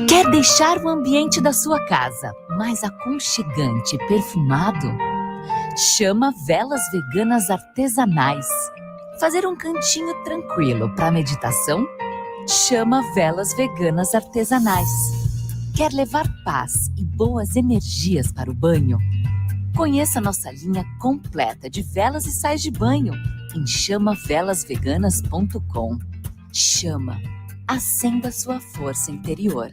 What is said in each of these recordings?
Quer deixar o ambiente da sua casa mais aconchegante e perfumado? Chama Velas Veganas Artesanais. Fazer um cantinho tranquilo para meditação? Chama Velas Veganas Artesanais. Quer levar paz e boas energias para o banho? Conheça nossa linha completa de velas e sais de banho em chamavelasveganas.com. Chama. Acenda sua força interior.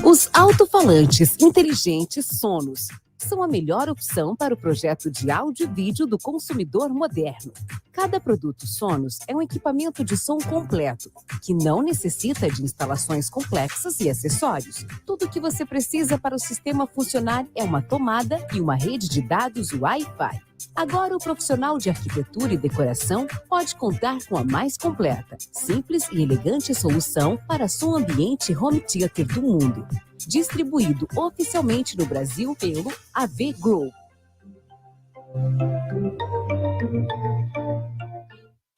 Os alto-falantes inteligentes Sonos são a melhor opção para o projeto de áudio e vídeo do consumidor moderno. Cada produto Sonos é um equipamento de som completo, que não necessita de instalações complexas e acessórios. Tudo o que você precisa para o sistema funcionar é uma tomada e uma rede de dados Wi-Fi. Agora o profissional de arquitetura e decoração pode contar com a mais completa, simples e elegante solução para som ambiente home theater do mundo. Distribuído oficialmente no Brasil pelo AV Group.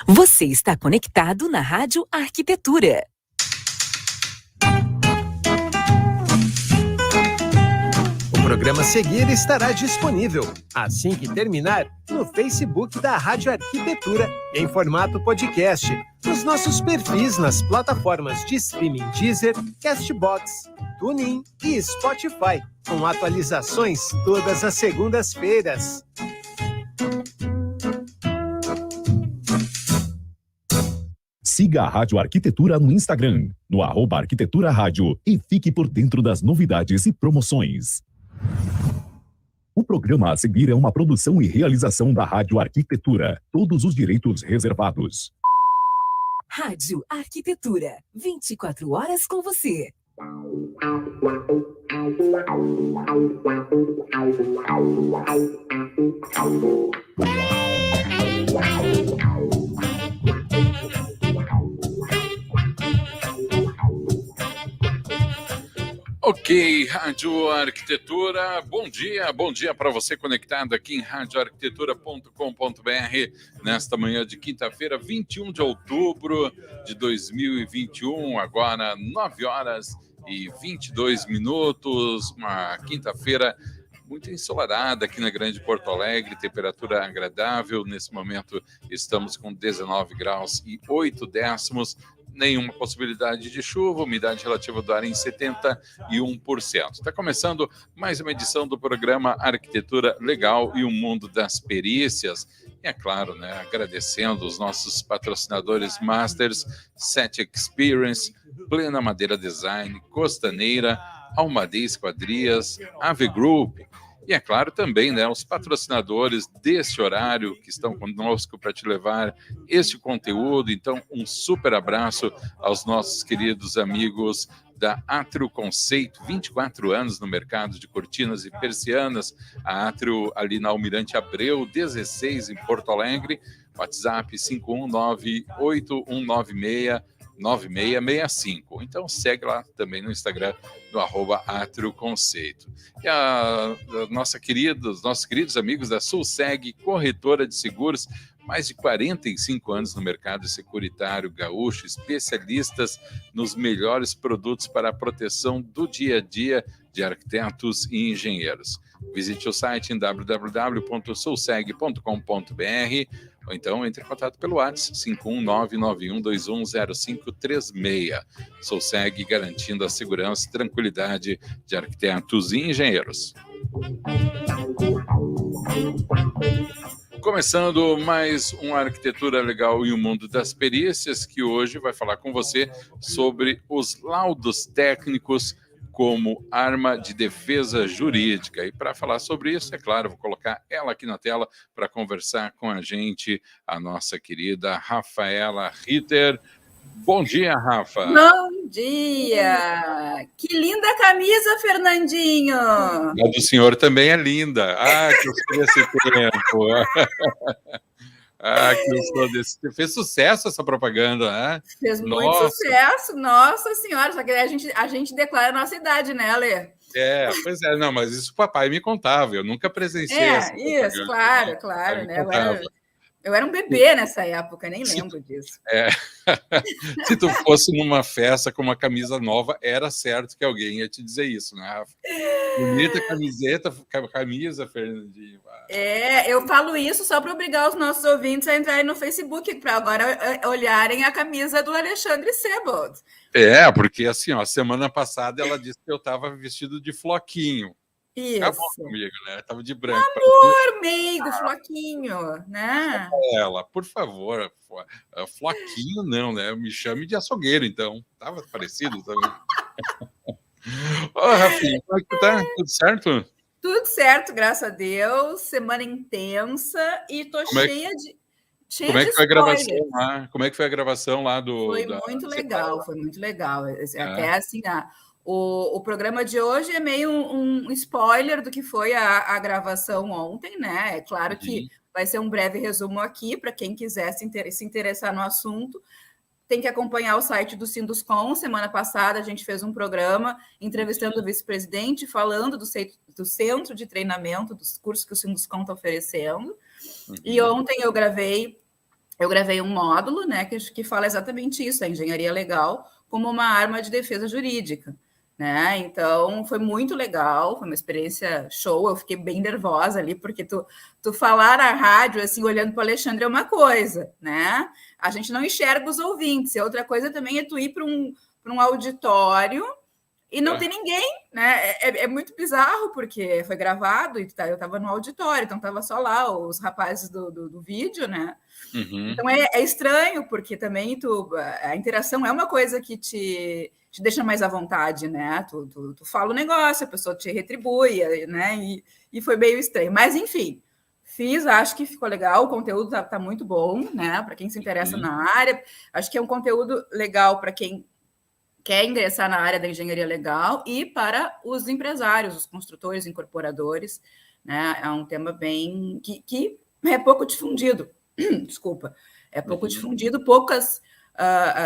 Você está conectado na Rádio Arquitetura. O programa a seguir estará disponível, assim que terminar, no Facebook da Rádio Arquitetura, em formato podcast, nos nossos perfis nas plataformas de streaming Deezer, Castbox, TuneIn e Spotify, com atualizações todas as segundas-feiras. Siga a Rádio Arquitetura no Instagram, no @Arquitetura Rádio, e fique por dentro das novidades e promoções. O programa a seguir é uma produção e realização da Rádio Arquitetura. Todos os direitos reservados. Rádio Arquitetura, 24 horas com você. Ok, Rádio Arquitetura, bom dia para você conectado aqui em radioarquitetura.com.br nesta manhã de quinta-feira, 21 de outubro de 2021, agora 9 horas e 22 minutos, uma quinta-feira muito ensolarada aqui na Grande Porto Alegre, temperatura agradável, nesse momento estamos com 19 graus e 8 décimos, nenhuma possibilidade de chuva, umidade relativa do ar em 71%. Está começando mais uma edição do programa Arquitetura Legal e o Mundo das Perícias. E é claro, né, agradecendo os nossos patrocinadores Masters, Set Experience, Plena Madeira Design, Costaneira, Almadeia Esquadrias, AV Group. E é claro também, né, os patrocinadores deste horário que estão conosco para te levar este conteúdo. Então, um super abraço aos nossos queridos amigos da Atrio Conceito, 24 anos no mercado de cortinas e persianas. A Atrio ali na Almirante Abreu, 16 em Porto Alegre. WhatsApp 51981969665. Então segue lá também no Instagram do @AtrioConceito. E nossos queridos amigos da Sulseg, corretora de seguros, mais de 45 anos no mercado securitário gaúcho, especialistas nos melhores produtos para a proteção do dia a dia de arquitetos e engenheiros. Visite o site em www.sulseg.com.br ou então entre em contato pelo WhatsApp 51991210536. Sulseg, garantindo a segurança e tranquilidade de arquitetos e engenheiros. Começando mais uma Arquitetura Legal e o Mundo das Perícias, que hoje vai falar com você sobre os laudos técnicos como arma de defesa jurídica. E para falar sobre isso, é claro, vou colocar ela aqui na tela para conversar com a gente, a nossa querida Rafaela Ritter. Bom dia, Rafa. Bom dia! Que linda camisa, Fernandinho! A do senhor também é linda. Ah, que eu queria esse tempo. Ah, que eu sou desse. Fez sucesso essa propaganda, né? Fez muito Nossa. sucesso, nossa senhora. Só que a gente declara a nossa idade, né, Alê? Pois é, não, mas isso o papai me contava, eu nunca presenciei essa Isso, propaganda. claro, Me né? contava. Eu era um bebê nessa época, nem Se lembro disso. Se tu fosse numa festa com uma camisa nova, era certo que alguém ia te dizer isso, né, Rafa? Bonita camisa, Fernandinho. Eu falo isso só para obrigar os nossos ouvintes a entrarem no Facebook, para agora olharem a camisa do Alexandre Sebold. Porque assim, ó, semana passada ela disse que eu estava vestido de floquinho. Isso. Acabou comigo, né? Tava de branco. Amor, meigo, floquinho, né? Ela, por favor, floquinho não, né? Me chame de açougueiro, então. Tava parecido também. Rafinha, como é que tá? Tudo certo? Tudo certo, graças a Deus. Semana intensa e tô cheia de Como é que foi a spoilers. gravação lá? Como é que foi a gravação lá do... Foi muito legal, foi muito legal. Até assim, o programa de hoje é meio um spoiler do que foi a gravação ontem, né? É claro que vai ser um breve resumo aqui, para quem quiser se interessar no assunto. Tem que acompanhar o site do Sinduscom. Semana passada a gente fez um programa entrevistando o vice-presidente, falando do centro de treinamento, dos cursos que o Sinduscom está oferecendo. E ontem eu gravei um módulo, né, que fala exatamente isso, a engenharia legal como uma arma de defesa jurídica, né? Então foi muito legal, foi uma experiência show. Eu fiquei bem nervosa ali, porque tu falar na rádio, assim, olhando para o Alexandre é uma coisa, né? A gente não enxerga os ouvintes. E outra coisa também é tu ir para um auditório e não tem ninguém, né? É muito bizarro, porque foi gravado e eu estava no auditório, então estava só lá os rapazes do vídeo, né? Então é estranho, porque também a interação é uma coisa que te deixa mais à vontade, né? Tu fala o negócio, a pessoa te retribui, né? E foi meio estranho. Mas, enfim, acho que ficou legal, o conteúdo tá muito bom, né? Para quem se interessa na área. Acho que é um conteúdo legal para quem quer ingressar na área da engenharia legal e para os empresários, os construtores, incorporadores, né? É um tema bem que é pouco difundido. Desculpa, é pouco difundido, poucas,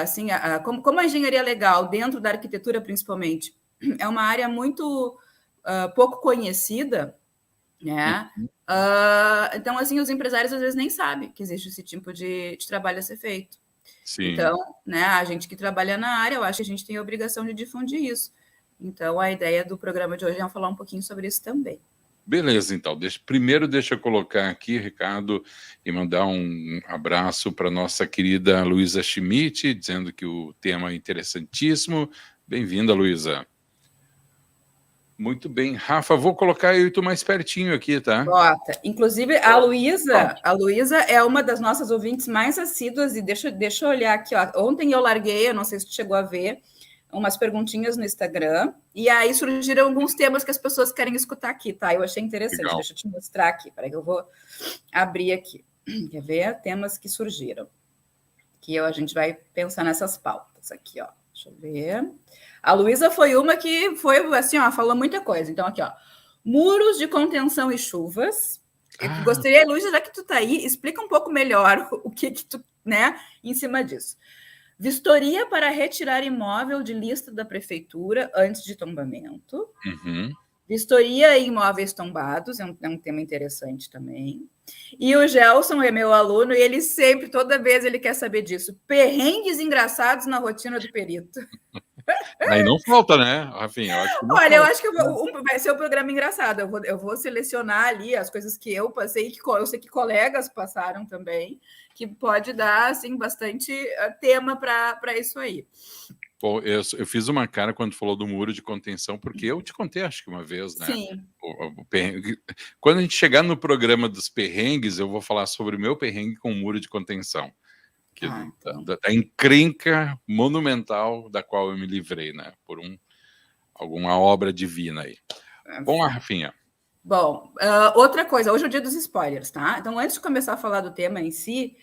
assim, como a engenharia legal, dentro da arquitetura principalmente, é uma área muito pouco conhecida, né? Então, assim, os empresários às vezes nem sabem que existe esse tipo de trabalho a ser feito. Sim. Então, né, a gente que trabalha na área, eu acho que a gente tem a obrigação de difundir isso. Então, a ideia do programa de hoje é falar um pouquinho sobre isso também. Beleza, então. Primeiro, deixa eu colocar aqui, Ricardo, e mandar um abraço para nossa querida Luísa Schmidt, dizendo que o tema é interessantíssimo. Bem-vinda, Luísa. Muito bem. Rafa, vou colocar eu e tu mais pertinho aqui, tá? Bota. Inclusive, a Luísa é uma das nossas ouvintes mais assíduas, e deixa eu olhar aqui, ó. Ontem eu larguei, eu não sei se tu chegou a ver, umas perguntinhas no Instagram, e aí surgiram alguns temas que as pessoas querem escutar aqui, tá? Eu achei interessante, legal. Deixa eu te mostrar aqui, peraí que eu vou abrir aqui. Quer ver? Temas que surgiram. Que a gente vai pensar nessas pautas aqui, ó. Deixa eu ver. A Luísa foi uma que foi, assim, ó, falou muita coisa. Então, aqui, ó. Muros de contenção e chuvas. Eu gostaria, Luísa, já que tu tá aí, explica um pouco melhor o que tu, né, em cima disso. Vistoria para retirar imóvel de lista da prefeitura antes de tombamento. Vistoria em imóveis tombados, é um tema interessante também. E o Gelson é meu aluno e ele sempre, toda vez, ele quer saber disso. Perrengues engraçados na rotina do perito. Aí não falta, né, Rafinha? Eu acho que vai ser um programa engraçado. Eu vou selecionar ali as coisas que eu passei, que eu sei que colegas passaram também, que pode dar, assim, bastante tema para isso aí. Bom, eu fiz uma cara quando falou do muro de contenção, porque eu te contei, acho que uma vez, né? Sim. Quando a gente chegar no programa dos perrengues, eu vou falar sobre o meu perrengue com o muro de contenção. Da encrenca monumental da qual eu me livrei, né? Por alguma obra divina aí. Bom, Rafinha. Bom, outra coisa, hoje é o dia dos spoilers, tá? Então, antes de começar a falar do tema em si,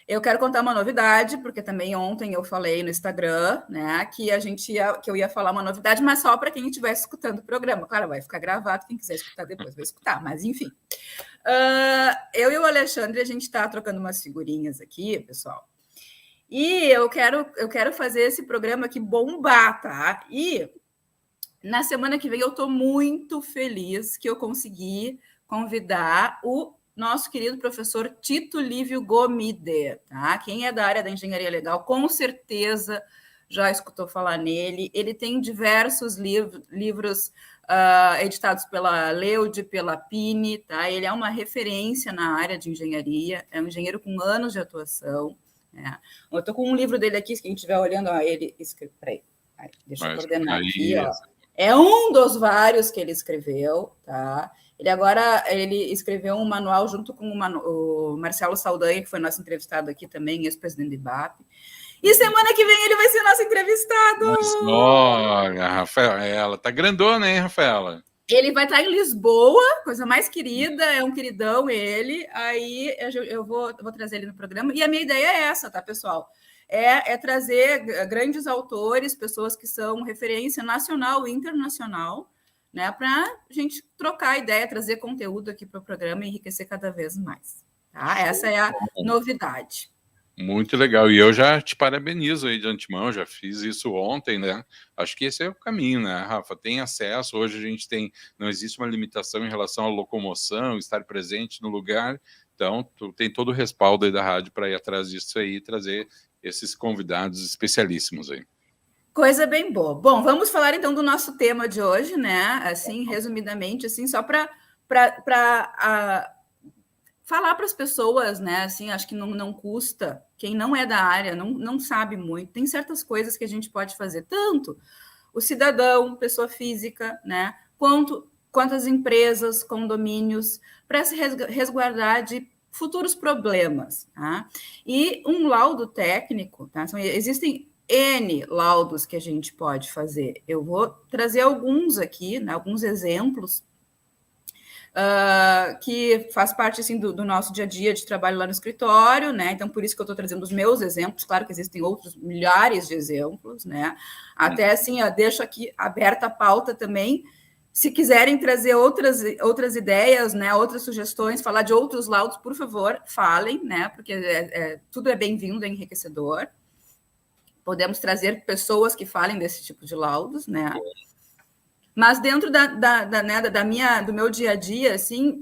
Eu quero contar uma novidade, porque também ontem eu falei no Instagram, né, que eu ia falar uma novidade, mas só para quem estiver escutando o programa. Claro, vai ficar gravado, quem quiser escutar depois vai escutar, mas enfim. Eu e o Alexandre, a gente está trocando umas figurinhas aqui, pessoal. E eu quero fazer esse programa aqui bombar, tá? E na semana que vem eu estou muito feliz que eu consegui convidar o nosso querido professor Tito Lívio Gomide, tá? Quem é da área da engenharia legal, com certeza já escutou falar nele. Ele tem diversos livros editados pela Leude, pela Pini, tá? Ele é uma referência na área de engenharia, é um engenheiro com anos de atuação. Né? Eu estou com um livro dele aqui, quem estiver olhando, ele escreveu. Peraí, deixa eu coordenar aqui, ó. É um dos vários que ele escreveu, tá? Ele escreveu um manual junto com o Marcelo Saldanha, que foi nosso entrevistado aqui também, ex-presidente do IBAP. E semana que vem ele vai ser nosso entrevistado. Mas olha, Rafaela, tá grandona, hein, Rafaela? Ele vai estar em Lisboa, coisa mais querida, é um queridão ele. Aí eu vou trazer ele no programa. E a minha ideia é essa, tá, pessoal? É trazer grandes autores, pessoas que são referência nacional e internacional, né, para a gente trocar ideia, trazer conteúdo aqui para o programa e enriquecer cada vez mais. Tá? Essa é a novidade. Muito legal. E eu já te parabenizo aí de antemão, já fiz isso ontem, né? Acho que esse é o caminho, né, Rafa? Tem acesso, hoje a gente não existe uma limitação em relação à locomoção, estar presente no lugar, então tu tem todo o respaldo aí da rádio para ir atrás disso aí e trazer esses convidados especialíssimos aí. Coisa bem boa. Bom, vamos falar então do nosso tema de hoje, né? Assim, resumidamente, assim, só para falar para as pessoas, né? Assim, acho que não custa. Quem não é da área não sabe muito. Tem certas coisas que a gente pode fazer, tanto o cidadão, pessoa física, né? Quanto as empresas, condomínios, para se resguardar de futuros problemas, tá? E um laudo técnico, tá? Existem N laudos que a gente pode fazer. Eu vou trazer alguns aqui, né, alguns exemplos que faz parte assim, do nosso dia a dia de trabalho lá no escritório, né? Então, por isso que eu estou trazendo os meus exemplos. Claro que existem outros milhares de exemplos, né? Até assim, deixo aqui aberta a pauta também. Se quiserem trazer outras ideias, né, outras sugestões, falar de outros laudos, por favor, falem, né? Porque tudo é bem-vindo, é enriquecedor. Podemos trazer pessoas que falem desse tipo de laudos, né? Mas dentro do meu dia a dia, assim,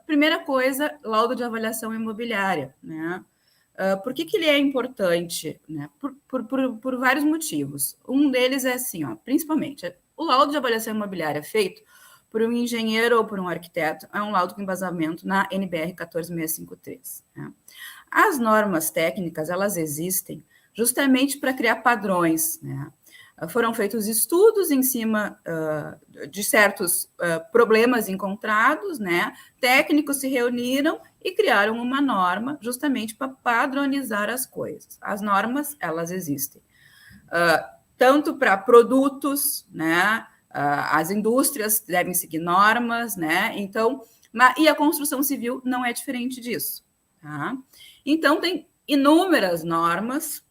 primeira coisa, laudo de avaliação imobiliária, né? Por que ele é importante? Né? Por vários motivos. Um deles é assim, ó, principalmente, o laudo de avaliação imobiliária feito por um engenheiro ou por um arquiteto é um laudo com embasamento na NBR 14653. Né? As normas técnicas, elas existem justamente para criar padrões, né? Foram feitos estudos em cima de certos problemas encontrados, né? Técnicos se reuniram e criaram uma norma justamente para padronizar as coisas. As normas, elas existem. Tanto para produtos, né? As indústrias devem seguir normas, né? Então, e a construção civil não é diferente disso, tá? Então, tem inúmeras normas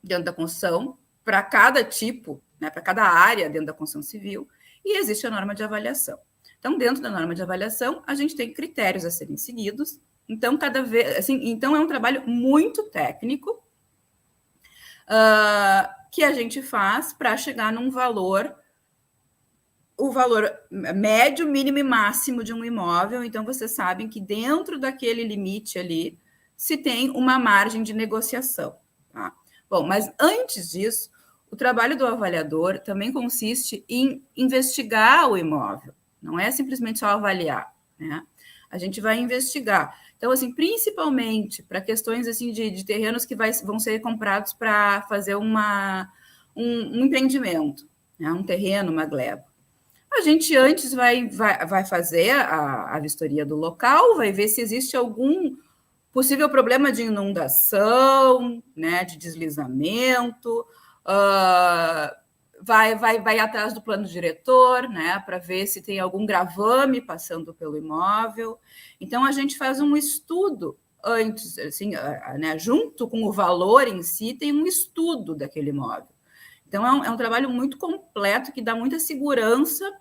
dentro da construção, para cada tipo, né, para cada área dentro da construção civil, e existe a norma de avaliação. Então, dentro da norma de avaliação, a gente tem critérios a serem seguidos. Então, então é um trabalho muito técnico que a gente faz para chegar num valor, o valor médio, mínimo e máximo de um imóvel. Então, vocês sabem que dentro daquele limite ali se tem uma margem de negociação, tá? Bom, mas antes disso, o trabalho do avaliador também consiste em investigar o imóvel. Não é simplesmente só avaliar, né? A gente vai investigar. Então, assim, principalmente para questões assim de terrenos que vão ser comprados para fazer um empreendimento, né? Um terreno, uma gleba. A gente antes vai fazer a vistoria do local, vai ver se existe algum possível problema de inundação, né, de deslizamento, vai atrás do plano diretor, né, para ver se tem algum gravame passando pelo imóvel. Então, a gente faz um estudo antes, assim, né, junto com o valor em si, tem um estudo daquele imóvel. Então, é um trabalho muito completo que dá muita segurança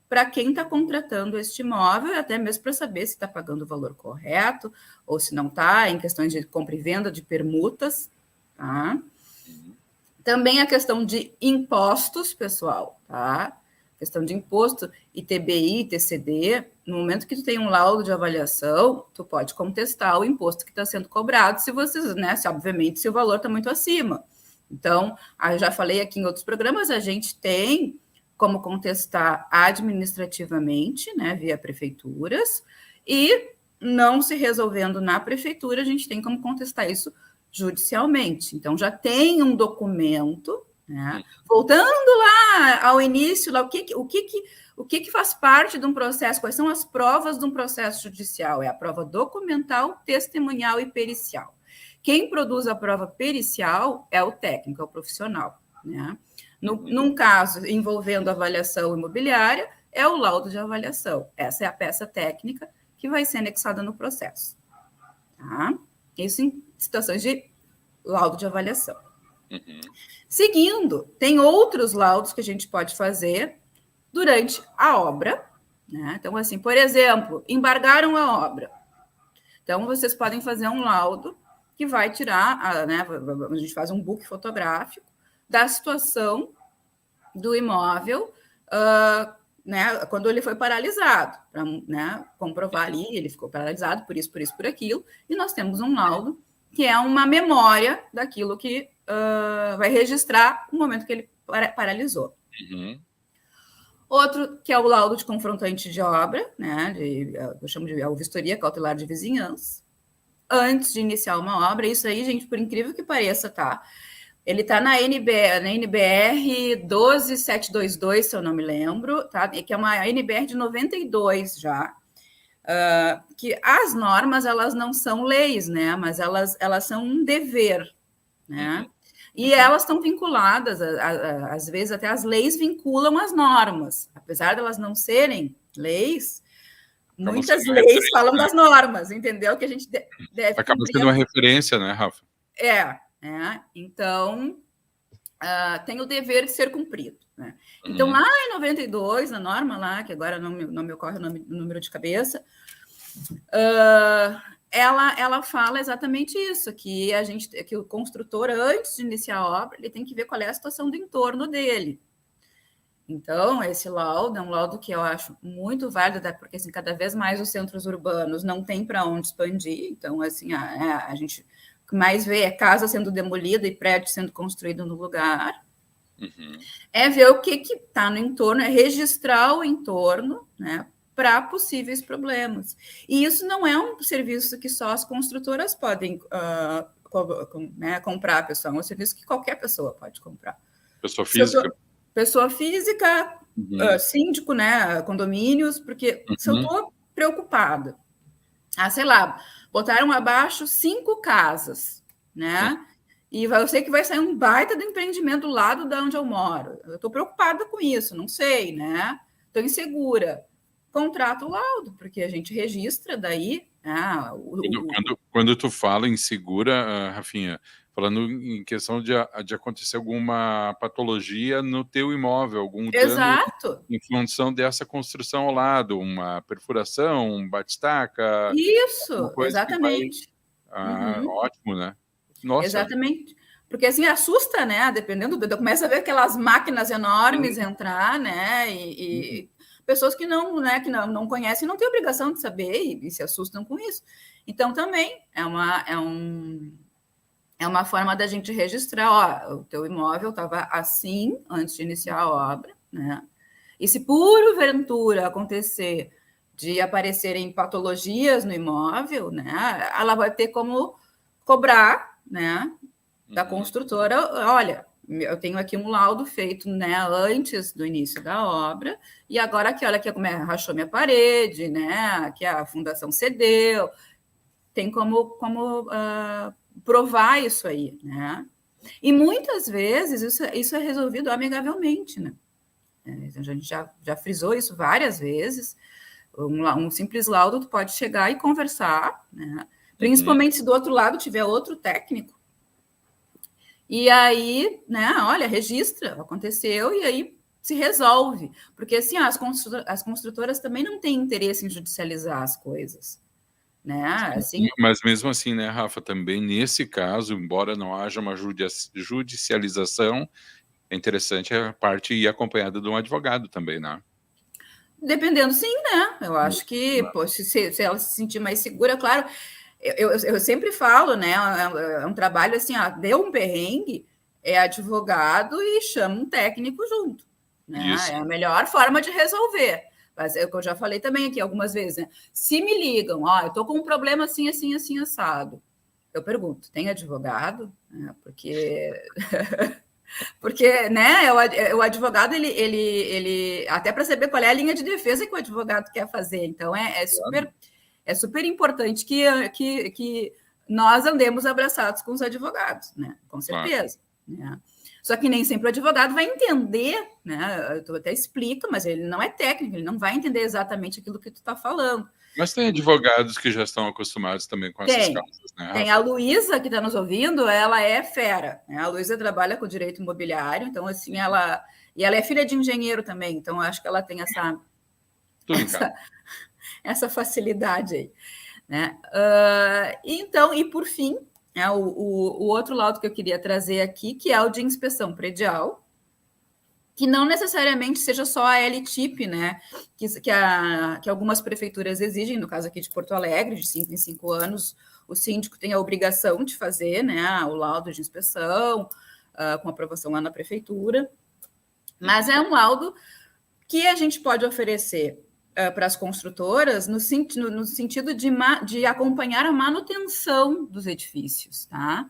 para quem está contratando este imóvel, até mesmo para saber se está pagando o valor correto ou se não está, em questões de compra e venda, de permutas, tá? Também a questão de impostos, pessoal, tá? Questão de imposto, ITBI, ITCD, no momento que tu tem um laudo de avaliação, tu pode contestar o imposto que está sendo cobrado, se vocês, né, obviamente, se o valor está muito acima. Então, eu já falei aqui em outros programas, a gente tem como contestar administrativamente, né, via prefeituras, e não se resolvendo na prefeitura, a gente tem como contestar isso judicialmente. Então, já tem um documento, né? Voltando lá ao início, lá, o que faz parte de um processo, quais são as provas de um processo judicial? É a prova documental, testemunhal e pericial. Quem produz a prova pericial é o técnico, é o profissional, né? Num caso envolvendo avaliação imobiliária, é o laudo de avaliação. Essa é a peça técnica que vai ser anexada no processo. Tá? Isso em situações de laudo de avaliação. Seguindo, tem outros laudos que a gente pode fazer durante a obra, né? Então, assim, por exemplo, embargaram a obra. Então, vocês podem fazer um laudo que vai tirar, né, a gente faz um book fotográfico da situação do imóvel, né, quando ele foi paralisado, para, né, comprovar ali, ele ficou paralisado por isso, por aquilo, e nós temos um laudo que é uma memória daquilo que vai registrar o momento que ele paralisou. Outro, que é o laudo de confrontante de obra, né, eu chamo de vistoria cautelar de vizinhança, antes de iniciar uma obra. Isso aí, gente, por incrível que pareça, tá? Ele está na NBR 12722, se eu não me lembro, tá? Que é uma NBR de 92 já. Que as normas, elas não são leis, né? Mas elas são um dever, né? E elas estão vinculadas, às vezes até as leis vinculam as normas. Apesar de elas não serem leis, muitas leis falam das normas, entendeu? Que a gente deve acaba sendo uma referência, né, Rafa? Então, tem o dever de ser cumprido, né? Então, lá em 92, na norma lá, que agora não me ocorre o número de cabeça, ela fala exatamente isso, que o construtor, antes de iniciar a obra, ele tem que ver qual é a situação do entorno dele. Então, esse laudo é um laudo que eu acho muito válido, porque assim, cada vez mais os centros urbanos não tem para onde expandir. Então, assim, a gente o que mais vê é casa sendo demolida e prédio sendo construído no lugar. É ver o que está no entorno, é registrar o entorno, né, para possíveis problemas. E isso não é um serviço que só as construtoras podem comprar, pessoal. É um serviço que qualquer pessoa pode comprar. Pessoa física, síndico, né, condomínios, porque se eu estou preocupada, sei lá, botaram abaixo 5 casas, né, e eu sei que vai sair um baita do empreendimento do lado de onde eu moro, eu estou preocupada com isso, não sei, né, estou insegura, contrato o laudo, porque a gente registra daí... Quando tu fala insegura, Rafinha, falando em questão de acontecer alguma patologia no teu imóvel, algum dano em função dessa construção ao lado, uma perfuração, um batistaca... Isso, exatamente. Ótimo, né? Nossa. Exatamente. Porque assim, assusta, né? Dependendo começa a ver aquelas máquinas enormes entrar, né? E pessoas que não conhecem não têm obrigação de saber e se assustam com isso. Então, também é uma forma da gente registrar, o teu imóvel estava assim antes de iniciar a obra, né? E se porventura acontecer de aparecerem patologias no imóvel, né, ela vai ter como cobrar, né, da construtora, olha, eu tenho aqui um laudo feito, né, antes do início da obra, e agora que olha aqui como rachou minha parede, né, que a fundação cedeu, tem como provar isso aí, né? E muitas vezes isso é resolvido amigavelmente, né? A gente já frisou isso várias vezes. Um simples laudo tu pode chegar e conversar, né? Principalmente se do outro lado tiver outro técnico. E aí, né, olha, registra, aconteceu, e aí se resolve. Porque, assim, as construtoras também não têm interesse em judicializar as coisas. Né? Assim... Mas mesmo assim, né, Rafa, também nesse caso, embora não haja uma judicialização, é interessante a parte ir acompanhada de um advogado também, né? Dependendo, sim, né? Eu acho que, pô, se ela se sentir mais segura, claro... Eu sempre falo, né? É um trabalho assim, deu um perrengue, é advogado e chama um técnico junto. Né? É a melhor forma de resolver. Mas é o que eu já falei também aqui algumas vezes, né? Se me ligam, eu tô com um problema assim, assim, assim, assado. Eu pergunto, tem advogado? Porque, né, o advogado, ele até para saber qual é a linha de defesa que o advogado quer fazer. Então, é super importante que nós andemos abraçados com os advogados, né? Com certeza. Né? Só que nem sempre o advogado vai entender, né? Tu até explica, mas ele não é técnico, ele não vai entender exatamente aquilo que tu está falando. Mas tem advogados que já estão acostumados também com essas causas, né? Tem a Luísa, que está nos ouvindo, ela é fera. Né? A Luísa trabalha com direito imobiliário, então, assim, ela é filha de engenheiro também, então eu acho que ela tem essa facilidade aí. Né? Então, e por fim, o outro laudo que eu queria trazer aqui, que é o de inspeção predial, que não necessariamente seja só a LTIP, né? Que algumas prefeituras exigem, no caso aqui de Porto Alegre, de 5 em 5 anos, o síndico tem a obrigação de fazer, né, o laudo de inspeção, com aprovação lá na prefeitura, mas é um laudo que a gente pode oferecer para as construtoras no sentido de acompanhar a manutenção dos edifícios, tá?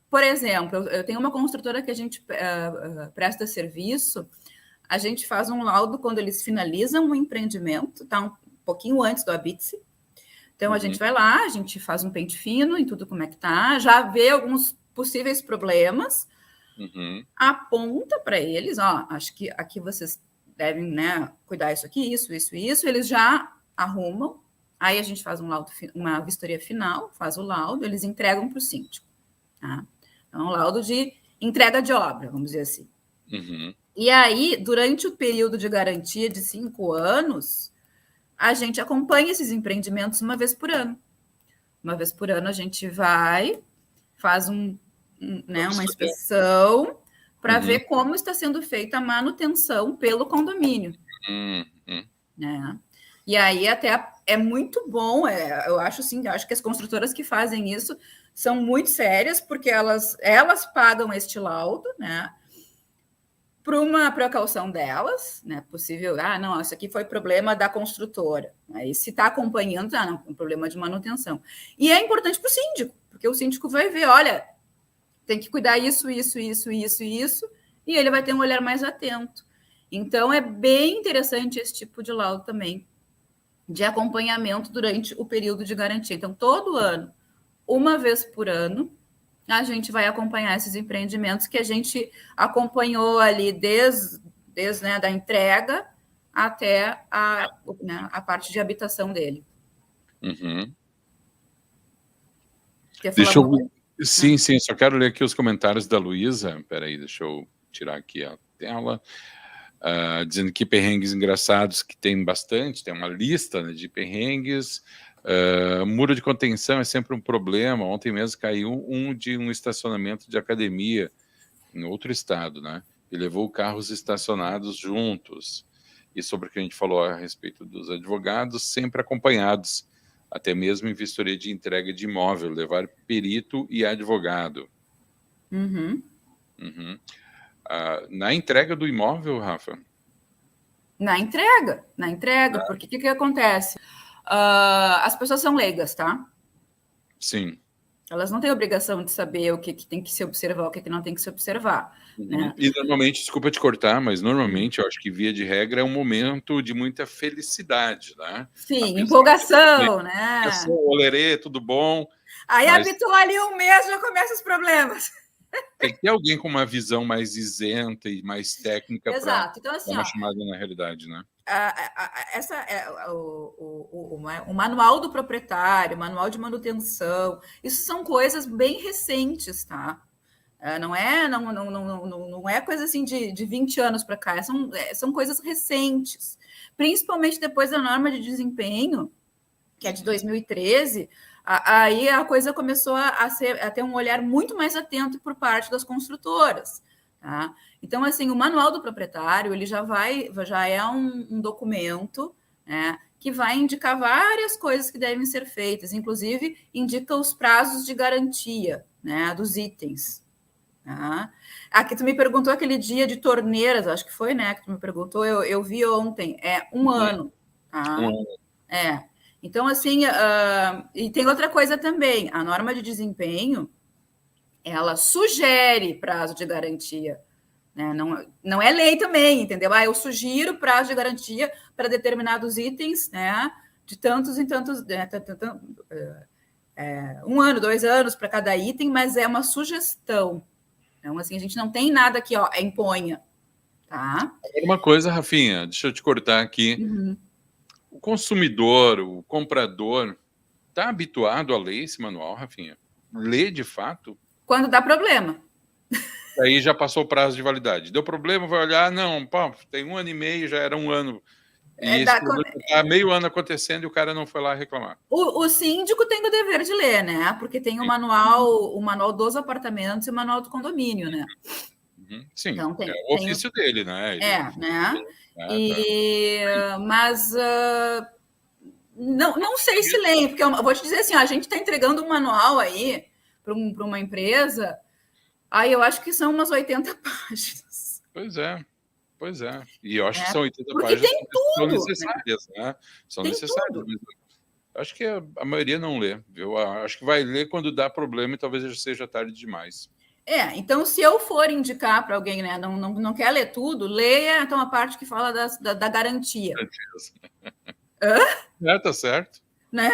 Por exemplo, eu tenho uma construtora que a gente presta serviço, a gente faz um laudo quando eles finalizam o empreendimento, tá? Um pouquinho antes do habite-se. Então, a gente vai lá, a gente faz um pente fino em tudo como é que tá, já vê alguns possíveis problemas, aponta para eles, acho que aqui vocês devem, né, cuidar isso aqui, isso, eles já arrumam, aí a gente faz uma vistoria final, faz o laudo, eles entregam para o síndico. Tá? Então, um laudo de entrega de obra, vamos dizer assim. E aí, durante o período de garantia de 5 anos, a gente acompanha esses empreendimentos uma vez por ano. Uma vez por ano a gente vai, faz uma inspeção para ver como está sendo feita a manutenção pelo condomínio. Né? E aí até é muito bom, eu acho que as construtoras que fazem isso são muito sérias, porque elas pagam este laudo, né? Por uma precaução delas, né? Possível, não, isso aqui foi problema da construtora. Aí se está acompanhando, não, um problema de manutenção. E é importante para o síndico, porque o síndico vai ver, olha, tem que cuidar isso, e ele vai ter um olhar mais atento. Então, é bem interessante esse tipo de laudo também, de acompanhamento durante o período de garantia. Então, todo ano, uma vez por ano, a gente vai acompanhar esses empreendimentos que a gente acompanhou ali desde né, da entrega até a parte de habitação dele. Deixa eu... Sim, só quero ler aqui os comentários da Luísa. Peraí, deixa eu tirar aqui a tela. Dizendo que perrengues engraçados, que tem bastante, tem uma lista, né, de perrengues. Muro de contenção é sempre um problema. Ontem mesmo caiu de um estacionamento de academia em outro estado, né? E levou carros estacionados juntos. E sobre o que a gente falou a respeito dos advogados, sempre acompanhados, até mesmo em vistoria de entrega de imóvel, levar perito e advogado. Na entrega do imóvel, Rafa? Na entrega, porque o que acontece? As pessoas são leigas, tá? Sim. Elas não têm obrigação de saber o que tem que se observar, o que não tem que se observar. Né? E normalmente, desculpa te cortar, mas normalmente eu acho que, via de regra, é um momento de muita felicidade, né? Sim, empolgação, né? Olerê, tudo bom. Aí habitou ali um mês, já começam os problemas. Tem que ter alguém com uma visão mais isenta e mais técnica para então, assim, dar uma chamada na realidade, né? o manual do proprietário, o manual de manutenção, isso são coisas bem recentes, tá? Não é coisa assim de 20 anos para cá, são coisas recentes, principalmente depois da norma de desempenho, que é de 2013, aí a coisa começou a ter um olhar muito mais atento por parte das construtoras. Tá? Então, assim, o manual do proprietário ele já é um documento, né, que vai indicar várias coisas que devem ser feitas, inclusive indica os prazos de garantia, né, dos itens. Tá? Aqui tu me perguntou aquele dia de torneiras, acho que foi, né, que tu me perguntou, eu vi ontem, é 1 ano. Tá? Então, assim, e tem outra coisa também, a norma de desempenho, ela sugere prazo de garantia, né? Não é lei também, entendeu? Eu sugiro prazo de garantia para determinados itens, né? De tantos em tantos, né? 1 ano, 2 anos para cada item, mas é uma sugestão. Então, assim, a gente não tem nada aqui, imponha, tá? Uma coisa, Rafinha, deixa eu te cortar aqui. O consumidor, o comprador, está habituado a ler esse manual, Rafinha? Lê de fato? Quando dá problema. Aí já passou o prazo de validade. Deu problema, vai olhar, não, pô, tem 1 ano e meio, já era 1 ano. E esse problema está meio ano acontecendo e o cara não foi lá reclamar. O síndico tem o dever de ler, né? Porque tem o manual dos apartamentos e o manual do condomínio, né? Sim, então, é o ofício dele, né? Né? Mas não sei se leem, porque eu vou te dizer assim, a gente está entregando um manual aí para uma empresa, aí eu acho que são umas 80 páginas. Pois é. E eu acho que são 80 porque páginas tem que são tudo, necessárias, né? São tem necessárias. tudo. Acho que a maioria não lê. Eu acho que vai ler quando dá problema e talvez já seja tarde demais. Então, se eu for indicar para alguém, né, não quer ler tudo, leia então a parte que fala da garantia. Tá certo. Né?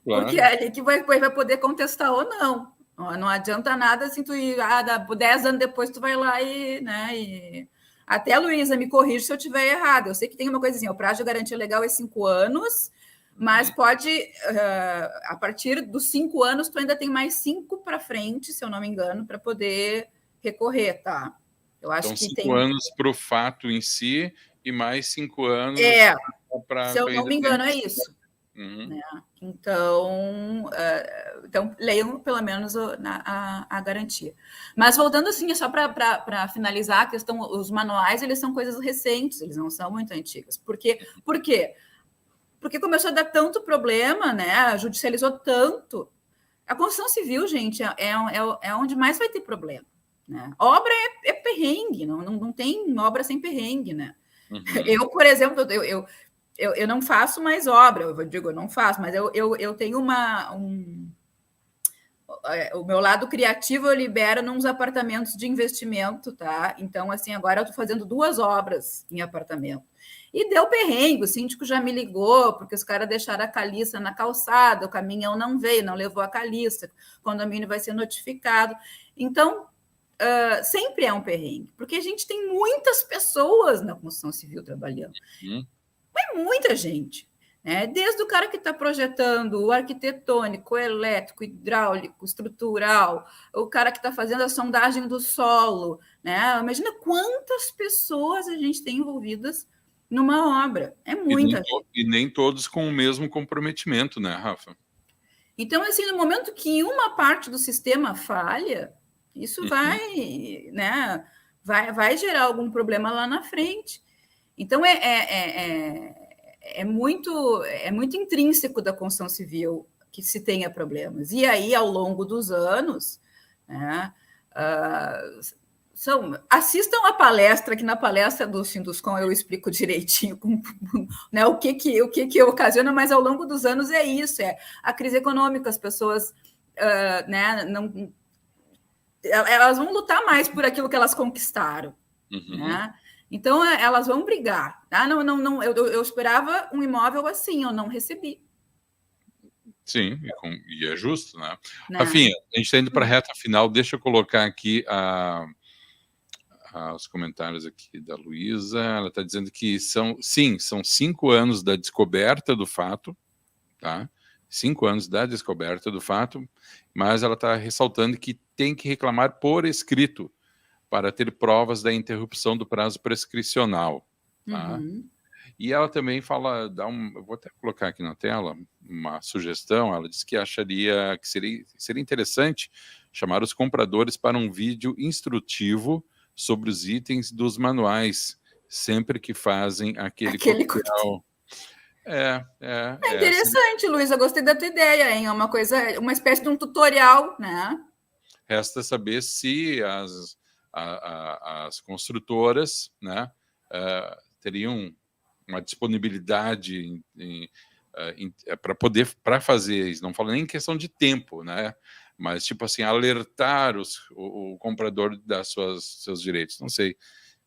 Claro. Porque é ali que vai poder contestar ou não. Não adianta nada assim, tu ir 10 anos depois tu vai lá e até a Luísa me corrige se eu estiver errado. Eu sei que tem uma coisa assim, o prazo de garantia legal é 5 anos, mas pode, a partir dos 5 anos, tu ainda tem mais 5 para frente, se eu não me engano, para poder recorrer, tá? Eu acho então, que 5 tem anos para o fato em si e mais 5 anos para... Se eu não me engano, é isso. Né? Então, leiam pelo menos a garantia. Mas voltando assim, só para finalizar a questão, os manuais, eles são coisas recentes, eles não são muito antigos. Por quê? Porque começou a dar tanto problema, né? Judicializou tanto. A construção civil, gente, é onde mais vai ter problema. Né? Obra é perrengue, não tem obra sem perrengue, né? Eu, por exemplo, eu não faço mais obra, eu não faço, mas eu tenho o meu lado criativo eu libero nos apartamentos de investimento, tá? Então, assim, agora eu estou fazendo 2 obras em apartamento. E deu perrengue, o síndico já me ligou, porque os caras deixaram a caliça na calçada, o caminhão não veio, não levou a caliça, o condomínio vai ser notificado. Então, sempre é um perrengue, porque a gente tem muitas pessoas na construção civil trabalhando. Mas muita gente. Né? Desde o cara que está projetando o arquitetônico, o elétrico, hidráulico, estrutural, o cara que está fazendo a sondagem do solo. Né? Imagina quantas pessoas a gente tem envolvidas numa obra. É muita gente. E nem todos com o mesmo comprometimento, né, Rafa? Então, assim, no momento que uma parte do sistema falha, isso vai gerar algum problema lá na frente. Então, é muito intrínseco da construção civil que se tenha problemas. E aí, ao longo dos anos, né, assistam a palestra, que na palestra do Sinduscom eu explico direitinho né, o que ocasiona, mas ao longo dos anos é isso, a crise econômica, as pessoas né, elas vão lutar mais por aquilo que elas conquistaram. Né? Então, elas vão brigar. Tá? Eu esperava um imóvel assim, eu não recebi. Sim, e é justo, né? Rafinha, a gente está indo para a reta final, deixa eu colocar aqui os comentários aqui da Luísa. Ela está dizendo que são 5 anos da descoberta do fato, tá? 5 anos da descoberta do fato, mas ela está ressaltando que tem que reclamar por escrito para ter provas da interrupção do prazo prescricional, tá? E ela também fala, eu vou até colocar aqui na tela uma sugestão. Ela diz que acharia que seria interessante chamar os compradores para um vídeo instrutivo sobre os itens dos manuais, sempre que fazem aquele coquetel. É interessante, Luiz, eu gostei da tua ideia, hein? É uma espécie de um tutorial, né? Resta saber se as construtoras, né, teriam uma disponibilidade para fazer isso. Não falo nem em questão de tempo, né? Mas, tipo assim, alertar o comprador das seus direitos. Não sei.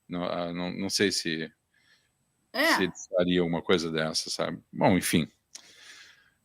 Não sei se eles fariam uma coisa dessa, sabe? Bom, enfim.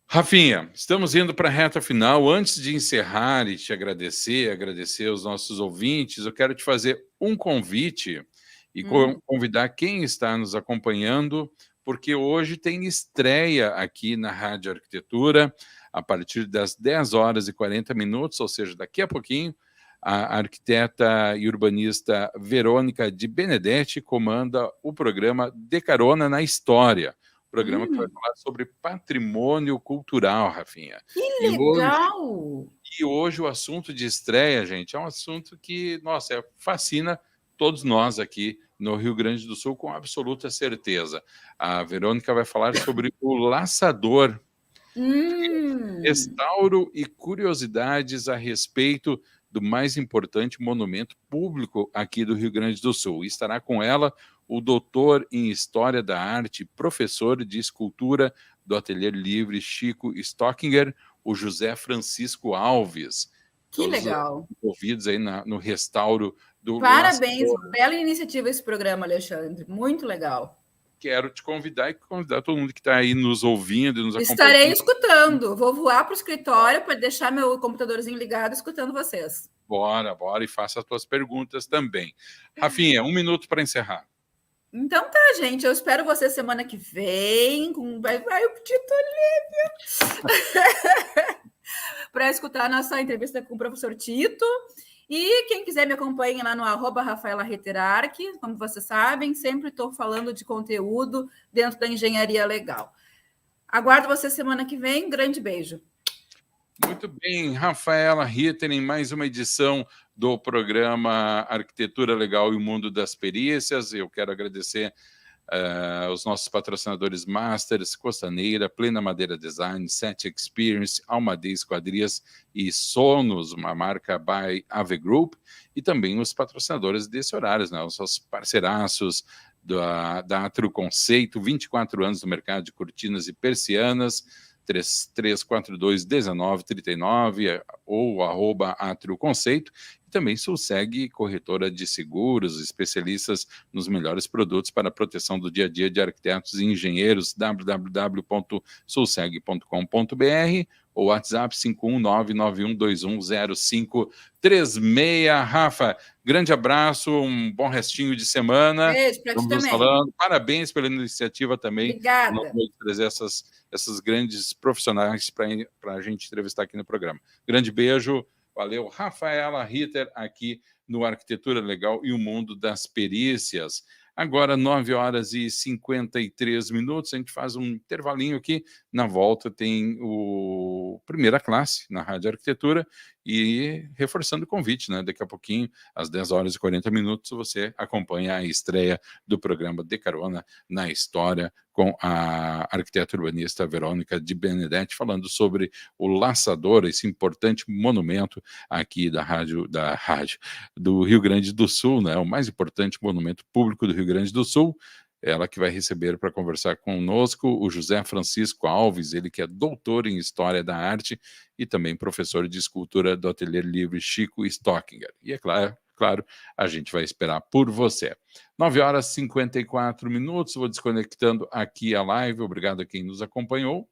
Rafinha, estamos indo para a reta final. Antes de encerrar e te agradecer aos nossos ouvintes, eu quero te fazer um convite e convidar quem está nos acompanhando, porque hoje tem estreia aqui na Rádio Arquitetura, a partir das 10h40, ou seja, daqui a pouquinho, a arquiteta e urbanista Verônica de Benedetti comanda o programa De Carona na História, programa que vai falar sobre patrimônio cultural, Rafinha. Que legal! E hoje o assunto de estreia, gente, é um assunto que, nossa, fascina todos nós aqui no Rio Grande do Sul, com absoluta certeza. A Verônica vai falar sobre o Laçador, restauro e curiosidades a respeito do mais importante monumento público aqui do Rio Grande do Sul. E estará com ela o doutor em História da Arte, professor de escultura do Ateliê Livre Chico Stockinger, o José Francisco Alves. Que legal! Envolvidos aí no restauro do Parabéns, Laçador. Bela iniciativa esse programa, Alexandre. Muito legal. Quero te convidar e convidar todo mundo que está aí nos ouvindo e nos acompanhando. Estarei escutando. Vou voar para o escritório para deixar meu computadorzinho ligado escutando vocês. Bora, e faça as tuas perguntas também. Rafinha, 1 minuto para encerrar. Então tá, gente. Eu espero você semana que vem. Vai o Tito Lívia. Para escutar a nossa entrevista com o professor Tito. E quem quiser me acompanhe lá no @RafaelaReterarc. Como vocês sabem, sempre estou falando de conteúdo dentro da engenharia legal. Aguardo você semana que vem. Grande beijo. Muito bem, Rafaela Ritter, em mais uma edição do programa Arquitetura Legal e o Mundo das Perícias. Eu quero agradecer os nossos patrocinadores Masters, Costaneira, Plena Madeira Design, Set Experience, Almadeia Esquadrias e Sonos, uma marca by Ave Group, e também os patrocinadores desse horário, né, os nossos parceiraços da Atrio Conceito, 24 anos no mercado de cortinas e persianas, 3342-1939 ou @Atrio Conceito. E também Sulseg, corretora de seguros, especialistas nos melhores produtos para a proteção do dia a dia de arquitetos e engenheiros, www.sulseg.com.br ou WhatsApp 51991210536. Rafa, grande abraço, um bom restinho de semana. Beijo para ti também. Falando. Parabéns pela iniciativa também. Obrigada. De trazer essas grandes profissionais para a gente entrevistar aqui no programa. Grande beijo, valeu. Rafaela Ritter, aqui no Arquitetura Legal e o Mundo das Perícias. Agora, 9h53, a gente faz um intervalinho aqui. Na volta tem o Primeira Classe na Rádio Arquitetura e reforçando o convite, né? Daqui a pouquinho, às 10h40, você acompanha a estreia do programa De Carona na História com a arquiteta urbanista Verônica de Benedetti, falando sobre o Laçador, esse importante monumento aqui da rádio do Rio Grande do Sul, né? O mais importante monumento público do Rio Grande do Sul. Ela que vai receber para conversar conosco o José Francisco Alves, ele que é doutor em História da Arte e também professor de escultura do Ateliê Livre Chico Stockinger. E é claro, a gente vai esperar por você. 9h54, vou desconectando aqui a live. Obrigado a quem nos acompanhou.